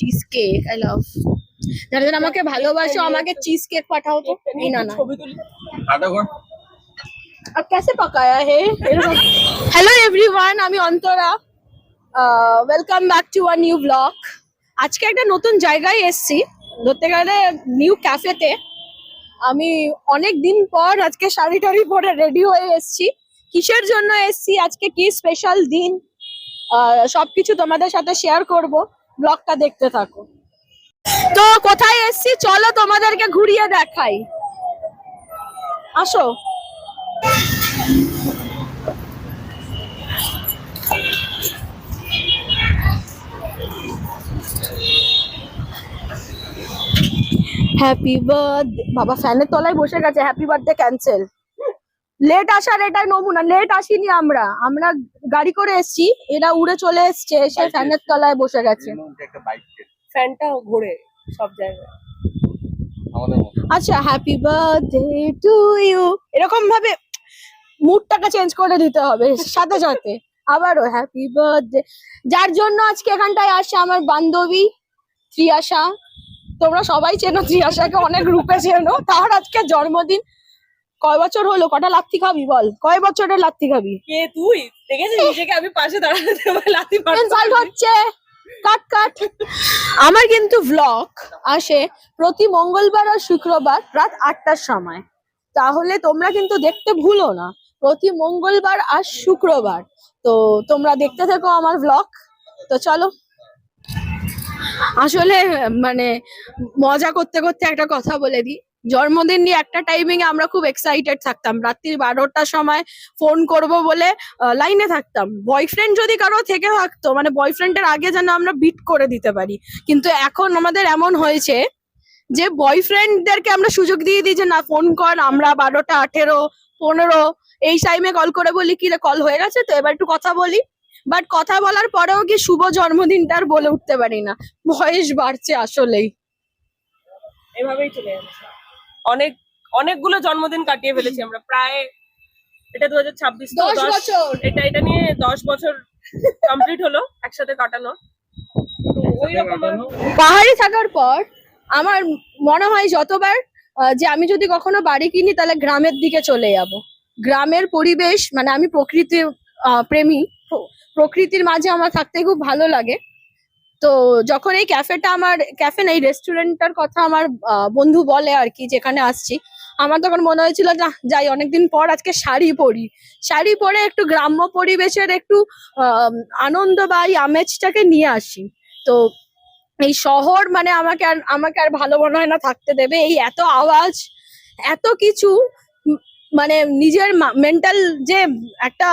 Cheese cake I love. যারা যারা আমাকে ভালোবাসো আমাকে চিজ কেক পাঠাও তো। এই না না अब कैसे पकाया है। हेलो एवरीवन, আমি Antara. Welcome back to a new blog. আজকে একটা নতুন জায়গায় এসেছি, ধরতে গেলে নিউ ক্যাফেতে। আমি অনেক দিন পর আজকে শাড়ি টাড়ি পরে রেডি হয়ে এসেছি। কিসের জন্য এসেছি, আজকে কি স্পেশাল দিন, সবকিছু তোমাদের সাথে শেয়ার করব। ব্লগটা দেখতে থাকো। তো কোথায় এসেছি চলো তোমাদেরকে ঘুরিয়ে দেখাই, আসো। Happy birthday. বাবা ফ্যানের তলায় বসে গেছে, হ্যাপি বার্থডে ক্যান্সেল। লেট আসার এটাই নমুনা। লেট আসিনি আমরা, আমরা গাড়ি করে এসেছি, এরা উড়ে চলে এসছে, এসে ফ্যানের তলায় বসে গেছে। ফ্যানটা ঘুরে সব জায়গায়। আচ্ছা, হ্যাপি বার্থডে টু ইউ, এরকম ভাবে মুডটাকে চেঞ্জ করে দিতে হবে সাথে সাথে। আবারও হ্যাপি বার্থডে। যার জন্য আজকে এখানটায় আসে আমার বান্ধবী ত্রিয়াশা। তোমরা সবাই চেনো ত্রিয়াশাকে, অনেক রূপে চেনো। তার আজকে জন্মদিন। কয় বছর হলো, কটা লাত্তি খাবি বল, কয় বছরের লাত্তি খাবি? কে তুই দেখেছিস নিজেকে আমি পাশে দাঁড়াতে লাথি ইনসাল্ট হচ্ছে। কাট কাট। আমার কিন্তু ভ্লগ আসে প্রতি মঙ্গলবার আর শুক্রবার রাত 8টার সময়, তাহলে তোমরা কিন্তু দেখতে ভুলো না, প্রতি মঙ্গলবার আর শুক্রবার। তো তোমরা দেখতে থেকো আমার ভ্লগ। তো চলো। আসলে মানে মজা করতে করতে একটা কথা বলে দিই, জন্মদিন নিয়ে একটা টাইমিং এ আমরা খুব এক্সাইটেড থাকতাম, রাত্রি 12টার সময় ফোন করব বলে লাইনে থাকতাম। বয়ফ্রেন্ড যদি কারো থেকে থাকতো, মানে বয়ফ্রেন্ডের আগে যেন আমরা বিট করে দিতে পারি। কিন্তু এখন আমাদের এমন হয়েছে যে বয়ফ্রেন্ডদেরকে আমরা সুযোগ দিয়ে দিই যে না ফোন কর, আমরা 12টা 18 15 এই টাইমে কল করে বলি কি রে কল হয়ে গেছে তো এবার একটু কথা বলি। বাট কথা বলার পরেও কি শুভ জন্মদিনটা আর বলে উঠতে পারি না, বয়স বাড়ছে আসলেই। এভাবেই চলে যাচ্ছে। অনেকগুলো জন্মদিন কাটিয়ে ফেলেছি আমরা, প্রায় এটা 2026 তো 10 বছর। এটা নিয়ে 10 বছর কমপ্লিট হলো একসাথে কাটানো। ওই রকম পাহাড়ে থাকার পর আমার মনে হয় যতবার যে আমি যদি কখনো বাড়ি কিনি তাহলে গ্রামের দিকে চলে যাব। গ্রামের পরিবেশ, মানে আমি প্রকৃতি প্রেমী, প্রকৃতির মাঝে আমার থাকতে খুব ভালো লাগে। তো যখন এই ক্যাফেটা, আমার ক্যাফে না, এই রেস্টুরেন্টটার কথা আমার বন্ধু বলে আর কি, যেখানে আসছি, আমার তখন মনে হয়েছিল না যাই, অনেকদিন পর আজকে শাড়ি পরি, শাড়ি পরে একটু গ্রাম্য পরিবেশের একটু আনন্দ বা এই আমেজটাকে নিয়ে আসি। তো এই শহর মানে আমাকে আর ভালো মনে হয় না থাকতে দেবে। এই এত আওয়াজ, এত কিছু, মানে নিজের মেন্টাল যে একটা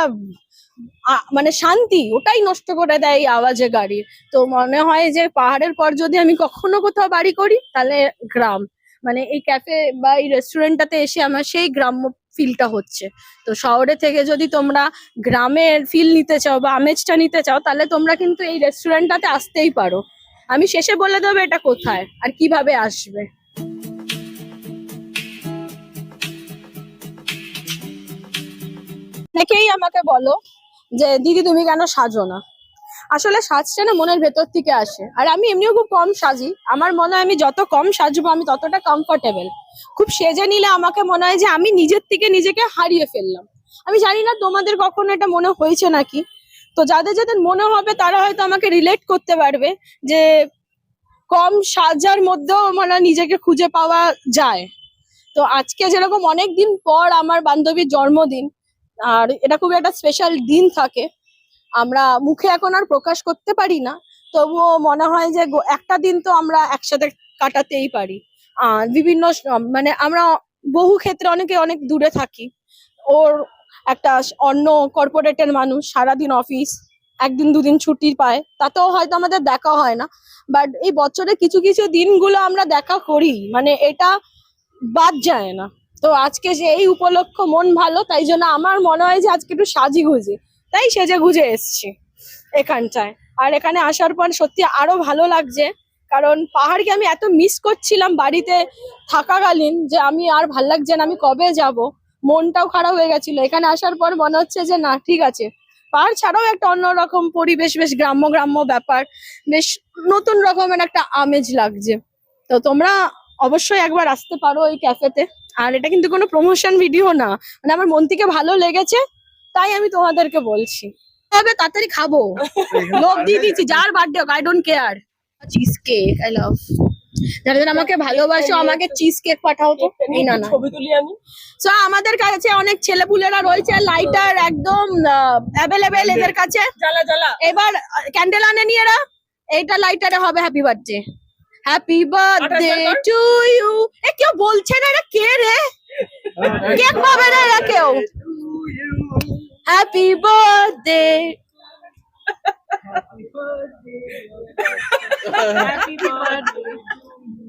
মানে শান্তি, ওটাই নষ্ট করে দেয় এই আওয়াজে গাড়ির। তো মনে হয় যে পাহাড়ের পর যদি আমি কখনো কোথাও বাড়ি করি তাহলে গ্রাম, মানে এই ক্যাফে বা এই রেস্টুরেন্টটাতে এসে আমার সেই গ্রাম্য ফিলটা হচ্ছে। তো শহরে থেকে যদি তোমরা গ্রামের ফিল নিতে চাও বা আমেজটা নিতে চাও তাহলে তোমরা কিন্তু এই রেস্টুরেন্টটাতে আসতেই পারো। আমি শেষে বলে দেবো এটা কোথায় আর কিভাবে আসবে। অনেকেই আমাকে বলো যে দিদি তুমি কেন সাজো না। আসলে সাজটা না মনের ভেতর থেকে আসে, আর আমি এমনিও খুব কম সাজি। আমার মনে হয় আমি যত কম সাজবো আমি ততটা কমফোর্টেবল। খুব সেজে নিলে আমাকে মনে হয় যে আমি নিজের থেকে নিজেকে হারিয়ে ফেললাম। আমি জানি না তোমাদের কখনো এটা মনে হয়েছে নাকি। তো যাদের যাদের মনে হবে তারা হয়তো আমাকে রিলেট করতে পারবে যে কম সাজার মধ্যেও মানে নিজেকে খুঁজে পাওয়া যায়। তো আজকে যেরকম অনেকদিন পর আমার বান্ধবীর জন্মদিন, আর এটা খুব একটা স্পেশাল দিন থাকে, আমরা মুখে এখন আর প্রকাশ করতে পারি না, তবুও মনে হয় যে একটা দিন তো আমরা একসাথে কাটাতেই পারি। বিভিন্ন মানে আমরা বহু ক্ষেত্রে অনেকে অনেক দূরে থাকি। ওর একটা অন্য কর্পোরেটের মানুষ, সারাদিন অফিস, একদিন দুদিন ছুটি পায়, তাতেও হয়তো আমাদের দেখা হয় না। বাট এই বছরে কিছু কিছু দিনগুলো আমরা দেখা করি, মানে এটা বাদ যায় না। তো আজকে যে এই উপলক্ষ, মন ভালো, তাই জন্য আমার মনে হয় যে আজকে একটু সাজি গুজি, তাই সেজে গুজে এসছি এখানটায়। আর এখানে আসার পর সত্যি আরো ভালো লাগছে, কারণ পাহাড়কে আমি এত মিস করছিলাম বাড়িতে থাকাকালীন যে আমি আর ভাল লাগছে না, আমি কবে যাব। মনটাও খারাপ হয়ে গেছিল, এখানে আসার পর মনে হচ্ছে যে না ঠিক আছে, পাহাড় ছাড়াও একটা অন্যরকম পরিবেশ, বেশ গ্রাম্য গ্রাম্য ব্যাপার, বেশ নতুন রকমের একটা আমেজ লাগছে। তো তোমরা অবশ্যই একবার আসতে পারো এই ক্যাফেতে। আর এটা কিন্তু কোনো প্রমোশন ভিডিও না, মানে আমার মন থেকে ভালো লেগেছে তাই আমি তোমাদেরকে বলছি। তবে তাড়াতাড়ি খাবো, লোভ দিয়ে দিচ্ছি, যার বার্থডে হোক, I don't care. Cheese cake I love. যারা যারা আমাকে ভালোবাসো আমাকে চিজ কেক পাঠাও তো। এই না না, ছবি তুলি আমি। সো আমাদের কাছে অনেক ছেলেপুলেরা রয়েছে, লাইটার একদম অ্যাভেলেবেল এদের কাছে। জ্বালা জ্বালা। এবার ক্যান্ডেল আনে নিয়ে এরা, এইটা লাইটারে হবে happy birthday, happy birthday to you. এ কেউ বলছে না, এটা কে রে? কেক পাবে না এরা কেউ। Happy birthday.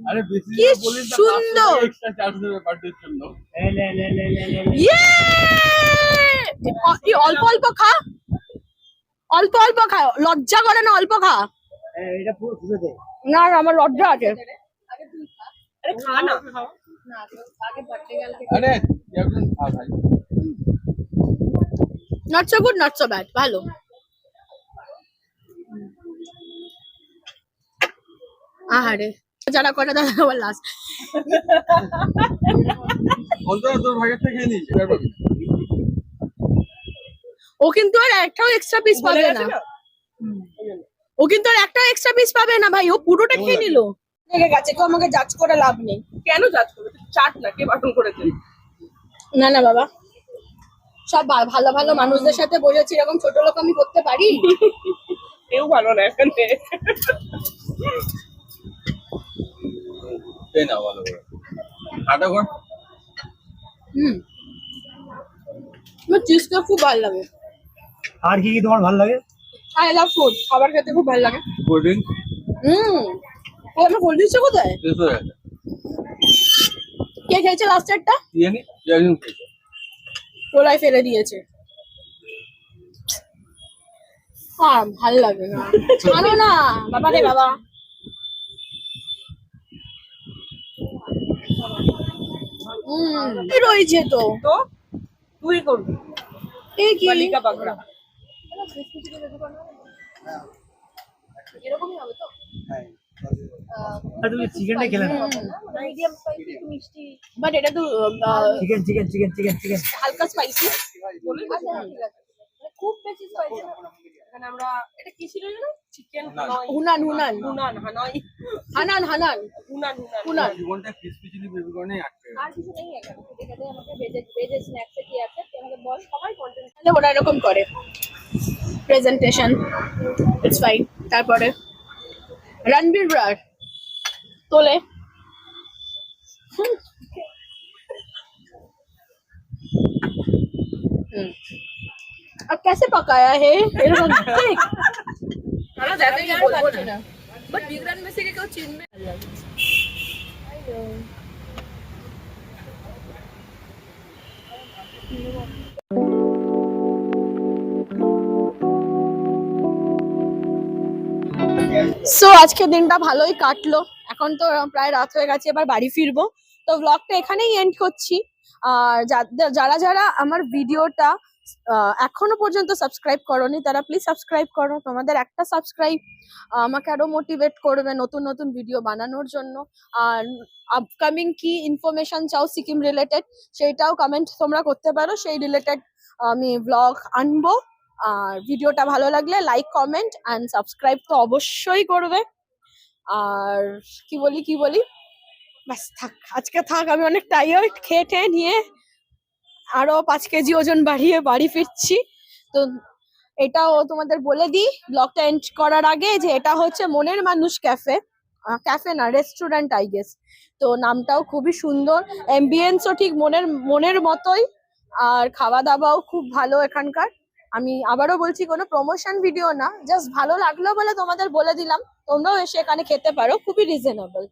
আরে বেশি কি বলিস না, সুন্দর। এক্সট্রা চার্জ দেবে বার্থডের জন্য। ইয়ে! অল্প অল্প খা, অল্প অল্প খা, লজ্জা করে না? অল্প খা। না না, আমার লজ্জা আছে। আরে খা না। আরে কেমন খা ভাই। Not so good, not so bad, ভালো। আহারে, যারা করে তারা আবার লাস্ট। অন্তত তোর ভাগের থেকে খেয়ে নিস, এবার পাবি। ও কিন্তু আর একটাও এক্সট্রা পিস বলে পাবে গেছে না, না? ও কিন্তু আর একটাও এক্সট্রা পিস পাবে না ভাই, ও পুরোটা খেয়ে নিল। লেগে গেছে, কেউ আমাকে জাজ করে লাভ নেই। কেন জাজ করবে? চাট না, কে বাটন করেছে? না না বাবা, সব ভালো ভালো মানুষদের সাথে বসেছি, এরকম ছোট লোক আমি করতে পারি? কেউ ভালো না এখানে। খেয়ে নাও ভালো করে। খাটা কর। আমার চিজটা খুব ভালো লাগে। আর কি কি তোমার ভালো লাগে? আই লাভ ফুড, খাবার খেতে খুব ভালো লাগে। কোল্ড ড্রিঙ্ক ও আমার কোল্ড ড্রিঙ্কস কোথায়? শেষ হয়ে গেছে। কে খেয়েছে লাস্টেরটা? কি জানি কি একজন খেয়েছে। তোলাই ফেলে দিয়েছে। হ্যাঁ ভালো লাগে না, জানো না বাবা রে বাবা। কি রয়েছে তো? তো তুই করবি এ কি? বালিকা বাগড়া। এরকমই হবে তো? আর তুমি চিকেনটা খেলে না? মিডিয়াম স্পাইসি মিষ্টি, বাট এটা তো chicken chicken chicken chicken chicken হালকা স্পাইসি। খুব বেশি স্পাইসি না। এখানে আমরা এটা কি ছিল জানো? Chicken Hanoi. Hunan Hunan Hunan Hanoi. Hannan Hannan Hunan Hunan. Hunan. জীবনটা ক্রিসপি চিলি বেবি কর্নে আটকে গেছে। আর কিছু নেই এখানে, এখানে আমাকে ভেজে স্ন্যাক্সে কি আছে তুই আমাকে বল। সবাই কন্টেন্ট তাহলে ওরা এরকম করে প্রেজেন্টেশন, ইটস ফাইন। তারপরে রণবীর ব্রার তোলে अब कैसे पकाया है এরকম ঠিক তারা যাতে কি বলবো না। বাট বিগরান में से কেউ চিনবে। সো আজকে দিনটা ভালোই কাটলো, এখন তো প্রায় রাত হয়ে গেছে, এবার বাড়ি ফিরবো। তো ব্লগটা এখানেই এন্ড করছি। আর যারা যারা আমার ভিডিওটা এখনো পর্যন্ত সাবস্ক্রাইব করোনি তারা প্লিজ সাবস্ক্রাইব করো। তোমাদের একটা সাবস্ক্রাইব আমাকে আরো মোটিভেট করবে নতুন নতুন ভিডিও বানানোর জন্য। আর আপকামিং কি ইনফরমেশন চাও সিকিম রিলেটেড সেইটাও কমেন্ট তোমরা করতে পারো, সেই রিলেটেড আমি ব্লগ আনবো। আর ভিডিওটা ভালো লাগলে লাইক কমেন্ট অ্যান্ড সাবস্ক্রাইব তো অবশ্যই করবে। আর কি বলি ব্যাস থাক, আজকে থাক, আমি অনেক টায়ার্ড, খেয়ে টেয়ে নিয়ে আরো 5 কেজি ওজন বাড়িয়ে বাড়ি ফিরছি। তো এটাও তোমাদের বলে দিই ব্লগটা এন্ড করার আগে যে এটা হচ্ছে মনের মানুষ ক্যাফে, ক্যাফে না রেস্টুরেন্ট আই গেস। তো নামটাও খুবই সুন্দর, অ্যাম্বিয়েন্সও ঠিক মনের মতোই, আর খাওয়া দাওয়াও খুব ভালো এখানকার। আমি আবারও বলছি কোনো প্রমোশন ভিডিও না, জাস্ট ভালো লাগলো বলে তোমাদের বলে দিলাম, তোমরাও এসে এখানে খেতে পারো, খুবই রিজনেবল।